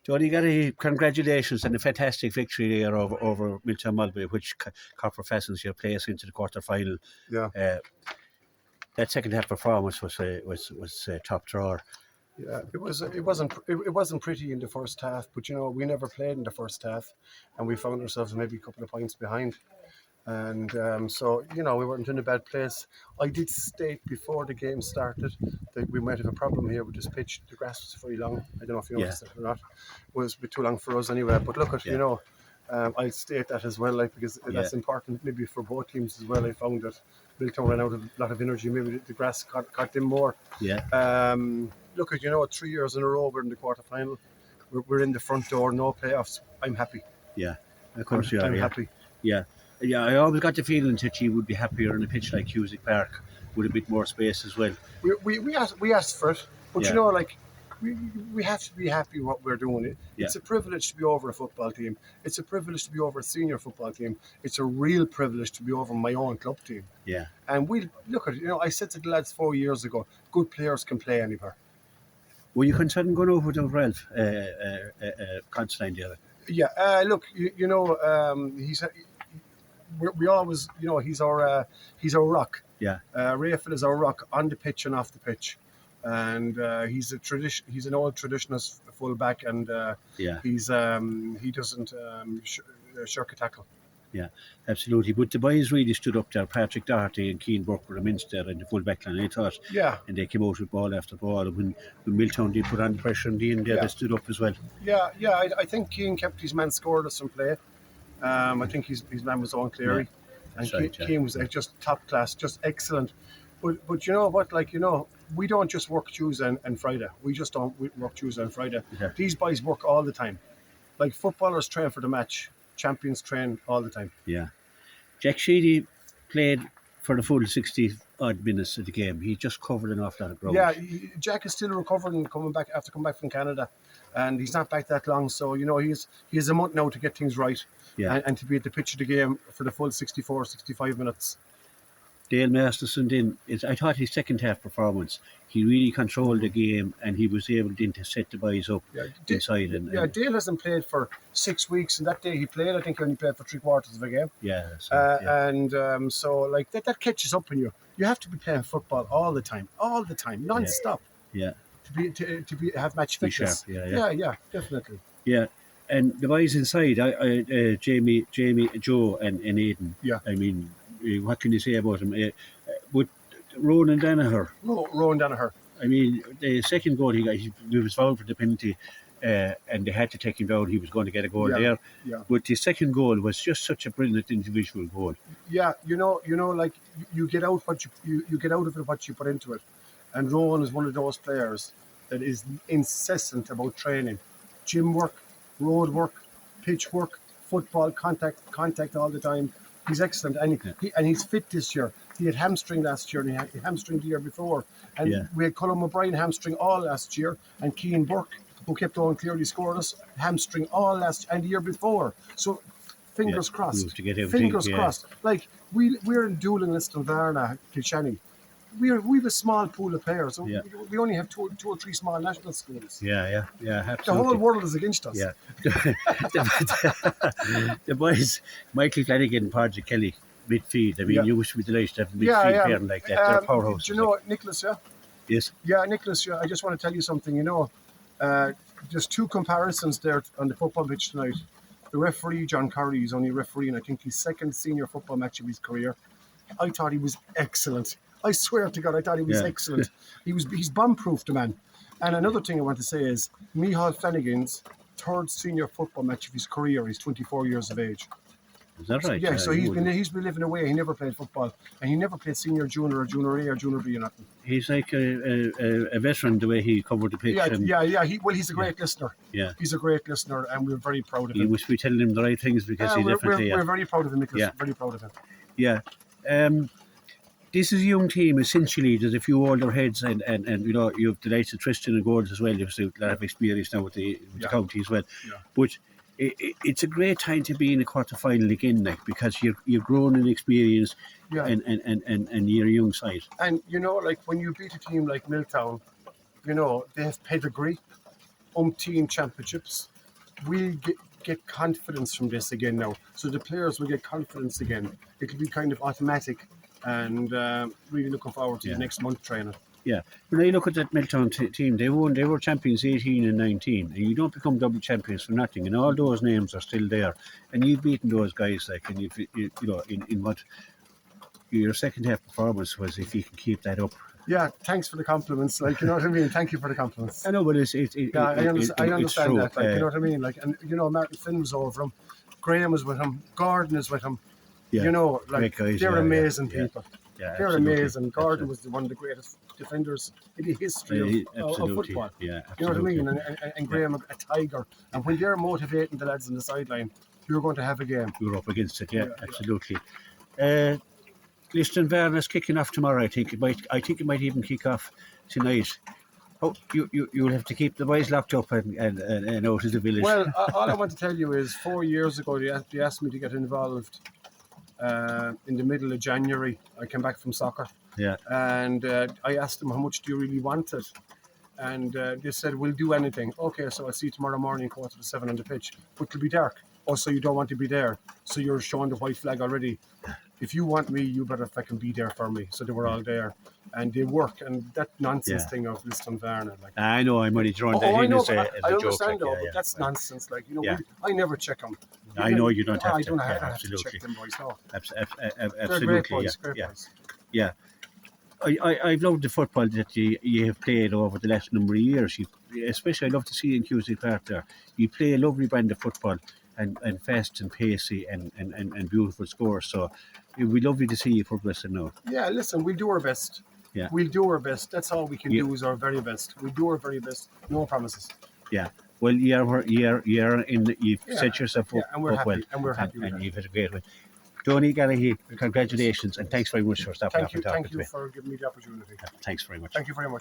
Donie Garrihy, congratulations on a fantastic victory there over Milton Mulberry, which Corporate Pheasants your place into the quarter final. Yeah. That second half performance was top drawer. Yeah, it wasn't pretty in the first half, but we never played in the first half, and we found ourselves maybe a couple of points behind, and so we weren't in a bad place. I did state before the game started that we might have a problem here with this pitch. The grass was very long. I don't know if you noticed it or not. It was a bit too long for us anyway. But look at I'll state that as well, because that's important maybe for both teams as well. I found that Milton ran out of a lot of energy. Maybe the grass caught them more. Yeah. Look at 3 years in a row we're in the quarter final. We're in the front door, no playoffs. I'm happy. Yeah, of course you are. I'm happy. Yeah. I always got the feeling that you would be happier on a pitch like Cusick Park with a bit more space as well. We asked for it, but we have to be happy with what we're doing. It's a privilege to be over a football team. It's a privilege to be over a senior football team. It's a real privilege to be over my own club team. Yeah. And we look at I said to the lads 4 years ago, good players can play anywhere. Were you concerned going over with Ralph Constantine the other? Yeah. Look, he's. We always, he's our rock. Yeah. Raphael is our rock on the pitch and off the pitch, and he's an old traditionalist full back, and he doesn't shirk a tackle. Yeah, absolutely. But the boys really stood up there. Patrick Doherty and Keane Burke were immense there in the full back line, I thought. Yeah. And they came out with ball after ball. And when Milltown did put on the pressure in the end, they stood up as well. Yeah. I think Keane kept his man scoreless in play. I think his man was on Cleary, and Keane was just top class, just excellent. But you know what? We don't just work Tuesday and Friday. We just don't work Tuesday and Friday. Yeah. These boys work all the time. Like footballers train for the match, champions train all the time. Yeah. Jack Sheedy played for the full 60 odd minutes of the game. He just covered an awful lot of ground. Yeah, Jack is still recovering, coming back from Canada, and he's not back that long. So he's a month now to get things right. Yeah. And to be at the pitch of the game for the full 65 minutes. Dale Masterson I thought his second half performance, he really controlled the game, and he was able then to set the boys up inside. Dale hasn't played for 6 weeks, and that day he played, I think he only played for 3/4 of a game. Yeah. And so that catches up in you. You have to be playing football all the time, non-stop. Yeah. To have match fitness. Yeah, definitely. Yeah. And the boys inside, Jamie, Joe, and Aidan. Yeah. I mean, what can you say about him? But Ronan Danaher. Rowan Danaher. I mean, the second goal he was fouled for the penalty, and they had to take him down. He was going to get a goal there. Yeah. But the second goal was just such a brilliant individual goal. Yeah, you get out what you get out of it what you put into it, and Rowan is one of those players that is incessant about training, gym work, road work, pitch work, football, contact all the time. He's excellent, and he's fit this year. He had hamstring last year, and he had hamstring the year before. And we had Colin O'Brien hamstring all last year, and Keane Burke, who kept on clearly scoreless, hamstring all last and the year before. So fingers crossed. Fingers crossed. Like we're in Doolin, Listonvarna, Kilshanny. We have a small pool of players. So we only have two or three small national schools. Yeah, absolutely. The whole world is against us. Yeah. The boys, Michael Flanagan and Padraig Kelly, midfield. I mean, you wish to be delighted to have a midfield pairing like that. They're powerhouses. Do you know what, Nicholas? Yeah. Yes. Yeah, Nicholas. Yeah, I just want to tell you something. There's two comparisons there on the football pitch tonight. The referee, John Curry, is only refereeing, I think, his second senior football match of his career. I thought he was excellent. I swear to God, I thought he was excellent. He's bomb-proof, the man. And another thing I want to say is Micheál Flanagan's third senior football match of his career. He's 24 years of age. Is that right? Yeah, so he's been living away. He never played football, and he never played senior, junior, or junior A or junior B or nothing. He's like a veteran the way he covered the pitch. He's a great listener. Yeah, he's a great listener, and we're very proud of him. You must be telling him the right things because he definitely. We're very proud of him, Nicholas. Very proud of him. Yeah. This is a young team, essentially. There's a few older heads, and you have the likes of Tristan and Gordon as well. You have a lot of experience now with the county as well. Yeah. But it's a great time to be in the quarter final again, because you're grown in experience, and you're a young side. And when you beat a team like Milltown, they have pedigree, umpteen championships. we get confidence from this again now. So the players will get confidence again. It'll be kind of automatic, and really looking forward to the next month training. Yeah, when I look at that Miltown team, they were champions 18 and 19, and you don't become double champions for nothing. And all those names are still there, and you've beaten those guys. Like, and you know, in what your second half performance was, if you can keep that up. Yeah, thanks for the compliments. Like, you know what I mean. Thank you for the compliments. I know, but I understand that. Like, you know what I mean. Like, and you know, Martin Finn was over him, Graham was with him, Gordon is with him. Yeah, you know, like guys, they're amazing people. Yeah, they're absolutely. amazing. Gordon was one of the greatest defenders in the history of football. Yeah, you know what I mean. And Graham, a tiger. And when you're motivating the lads on the sideline, you're going to have a game. You're up against it. Yeah, absolutely. Liston is kicking off tomorrow. I think it might even kick off tonight. Oh, you'll have to keep the boys locked up and out of the village. Well, all I want to tell you is 4 years ago they asked me to get involved in the middle of January. I came back from soccer. Yeah. And I asked them, how much do you really want it? And they said, we'll do anything. Okay, so I'll see you tomorrow morning, 7:15 on the pitch. But it'll be dark. Also, you don't want to be there. So you're showing the white flag already. If you want me, you better fucking be there for me. So they were all there. And they work. And that nonsense thing of Liston Varna. Like, I know, I'm only throwing that in as a joke. I understand though, but that's nonsense. Like, you know, I never check them. I know you don't have to. I don't have to check them boys, no. Absolutely. They're great boys, great boys. Yeah. I've loved the football that you have played over the last number of years. Especially, I love to see you in Cusack Park there. You play a lovely brand of football and fast and pacey and beautiful scores. So it would be lovely to see you progressing now. Yeah, listen, we'll do our best. Yeah. We'll do our best. That's all we can do is our very best. We'll do our very best. No promises. Yeah. Well, you've set yourself up, and we're happy. well. And we're happy. And you've had a great one. Donie Garrihy, congratulations and thanks very much for stopping up and talking to me. Thank you for giving me the opportunity. Thanks very much. Thank you very much.